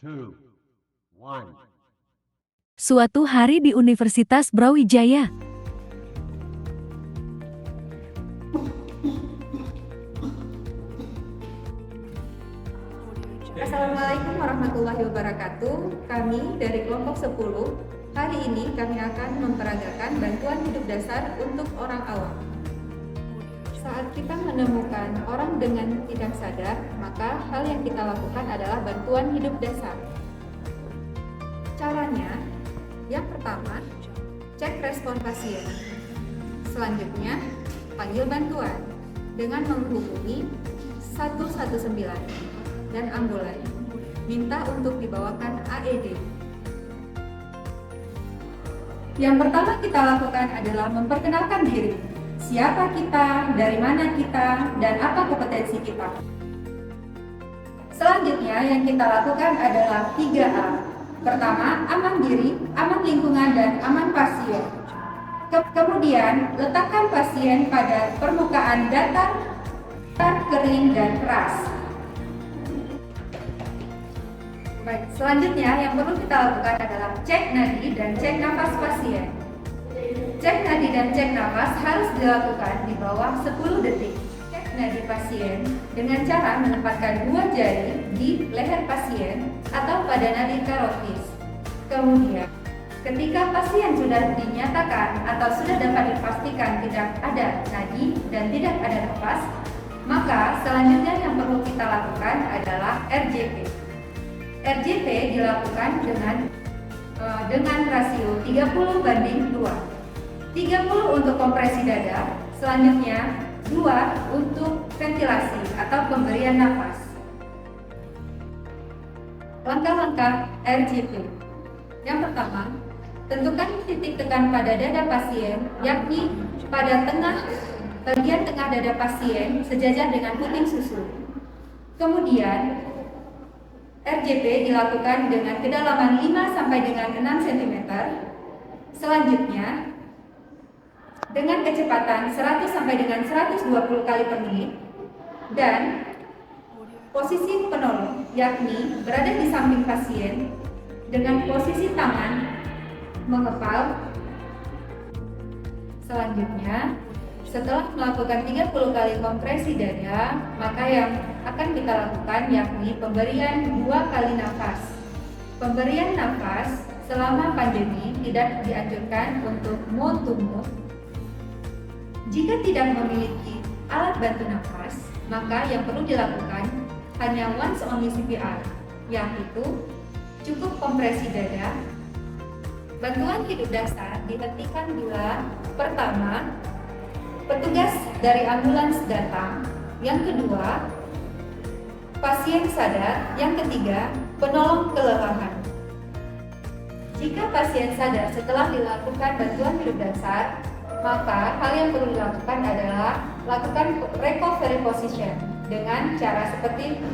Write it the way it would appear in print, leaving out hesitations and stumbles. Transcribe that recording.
two, one. Suatu hari di Universitas Brawijaya, Assalamualaikum warahmatullahi wabarakatuh. Kami dari kelompok 10, hari ini kami akan memperagakan bantuan hidup dasar untuk orang awam. Saat kita menemukan orang dengan tidak sadar, maka hal yang kita lakukan adalah bantuan hidup dasar. Caranya, yang pertama, cek respon pasien. Selanjutnya, panggil bantuan dengan menghubungi 119 dan ambulan. Minta untuk dibawakan AED. Yang pertama kita lakukan adalah memperkenalkan diri. Siapa kita, dari mana kita, dan apa kompetensi kita. Selanjutnya yang kita lakukan adalah 3A. Pertama, aman diri, aman lingkungan, dan aman pasien. Kemudian, letakkan pasien pada permukaan datar, kering, dan keras. Baik, selanjutnya yang perlu kita lakukan adalah cek nadi dan cek nafas pasien. Cek nadi dan cek nafas harus dilakukan di bawah 10 detik. Cek nadi pasien dengan cara menempatkan 2 jari di leher pasien atau pada nadi karotis. Kemudian, ketika pasien sudah dinyatakan atau sudah dapat dipastikan tidak ada nadi dan tidak ada nafas, maka selanjutnya yang perlu kita lakukan adalah RJP. RJP dilakukan dengan rasio 30:2. 30 untuk kompresi dada, selanjutnya 2 untuk ventilasi atau pemberian nafas. Langkah-langkah RJP. Yang pertama, tentukan titik tekan pada dada pasien, yakni pada bagian tengah dada pasien sejajar dengan puting susu. Kemudian, RJP dilakukan dengan kedalaman 5 sampai dengan 6 cm. Selanjutnya, dengan kecepatan 100 sampai dengan 120 kali per menit dan posisi penolong, yakni berada di samping pasien dengan posisi tangan mengepal. Selanjutnya, setelah melakukan 30 kali kompresi dada, maka yang akan kita lakukan yakni pemberian 2 kali nafas. Pemberian nafas selama pandemi tidak dianjurkan untuk mouth to mouth. Jika tidak memiliki alat bantu nafas, maka yang perlu dilakukan hanya once only CPR, yaitu cukup kompresi dada. Bantuan hidup dasar dihentikan bila pertama, petugas dari ambulans datang, yang kedua, pasien sadar, yang ketiga, penolong kelelahan. Jika pasien sadar setelah dilakukan bantuan hidup dasar, maka hal yang perlu dilakukan adalah lakukan recovery position dengan cara seperti ini.